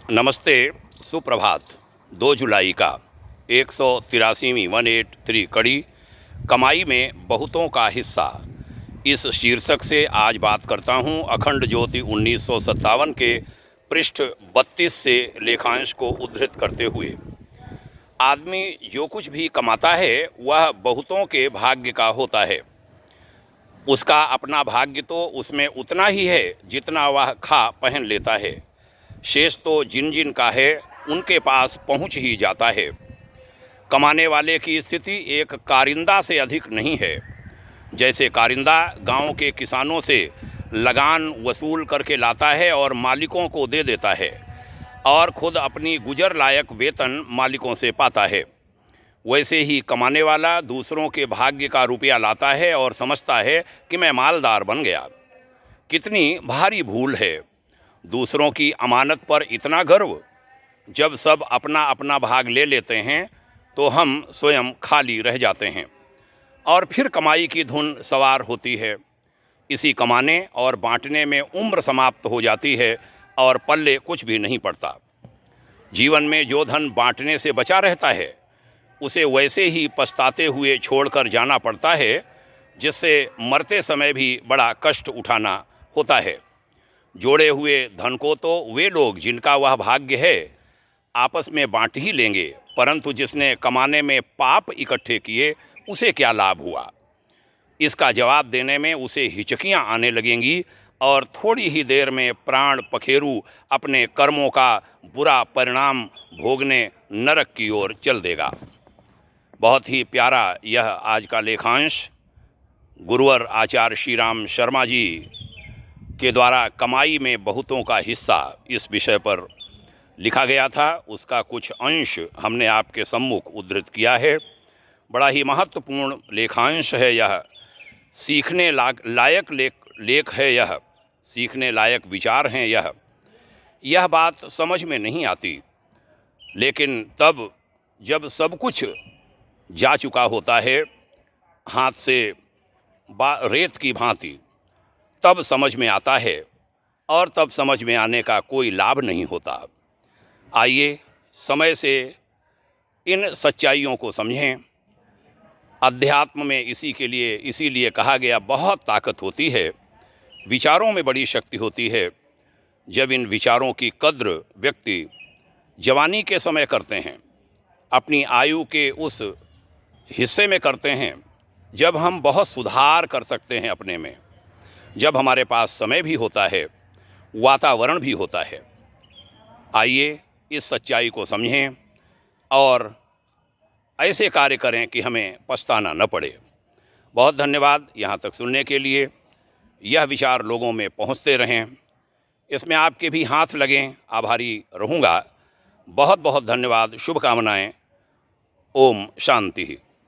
नमस्ते, सुप्रभात। 2 जुलाई का 183वीं 183 कड़ी कमाई में बहुतों का हिस्सा, इस शीर्षक से आज बात करता हूं अखंड ज्योति 1957 के पृष्ठ 32 से लेखांश को उद्धृत करते हुए। आदमी जो कुछ भी कमाता है वह बहुतों के भाग्य का होता है। उसका अपना भाग्य तो उसमें उतना ही है जितना वह खा पहन लेता है। शेष तो जिन जिन का है उनके पास पहुंच ही जाता है। कमाने वाले की स्थिति एक कारिंदा से अधिक नहीं है। जैसे कारिंदा गांव के किसानों से लगान वसूल करके लाता है और मालिकों को दे देता है और खुद अपनी गुजर लायक वेतन मालिकों से पाता है, वैसे ही कमाने वाला दूसरों के भाग्य का रुपया लाता है और समझता है कि मैं मालदार बन गया। कितनी भारी भूल है। दूसरों की अमानत पर इतना गर्व। जब सब अपना अपना भाग ले लेते हैं तो हम स्वयं खाली रह जाते हैं और फिर कमाई की धुन सवार होती है। इसी कमाने और बांटने में उम्र समाप्त हो जाती है और पल्ले कुछ भी नहीं पड़ता। जीवन में जो धन बांटने से बचा रहता है उसे वैसे ही पछताते हुए छोड़कर जाना पड़ता है जिससे मरते समय भी बड़ा कष्ट उठाना होता है। जोड़े हुए धन को तो वे लोग जिनका वह भाग्य है आपस में बांट ही लेंगे, परंतु जिसने कमाने में पाप इकट्ठे किए उसे क्या लाभ हुआ? इसका जवाब देने में उसे हिचकियां आने लगेंगी और थोड़ी ही देर में प्राण पखेरु अपने कर्मों का बुरा परिणाम भोगने नरक की ओर चल देगा। बहुत ही प्यारा यह आज का लेखांश गुरुवर आचार्य श्री राम शर्मा जी के द्वारा कमाई में बहुतों का हिस्सा इस विषय पर लिखा गया था। उसका कुछ अंश हमने आपके सम्मुख उद्धृत किया है। बड़ा ही महत्वपूर्ण लेखांश है यह। सीखने लायक लेख है यह। सीखने लायक विचार हैं यह बात समझ में नहीं आती, लेकिन तब जब सब कुछ जा चुका होता है हाथ से रेत की भांति, तब समझ में आता है और तब समझ में आने का कोई लाभ नहीं होता। आइए समय से इन सच्चाइयों को समझें। अध्यात्म में इसीलिए कहा गया बहुत ताकत होती है, विचारों में बड़ी शक्ति होती है। जब इन विचारों की कद्र व्यक्ति जवानी के समय करते हैं, अपनी आयु के उस हिस्से में करते हैं जब हम बहुत सुधार कर सकते हैं अपने में, जब हमारे पास समय भी होता है, वातावरण भी होता है। आइए इस सच्चाई को समझें और ऐसे कार्य करें कि हमें पछताना न पड़े। बहुत धन्यवाद यहाँ तक सुनने के लिए। यह विचार लोगों में पहुँचते रहें, इसमें आपके भी हाथ लगें, आभारी रहूँगा। बहुत बहुत धन्यवाद, शुभकामनाएँ। ओम शांति।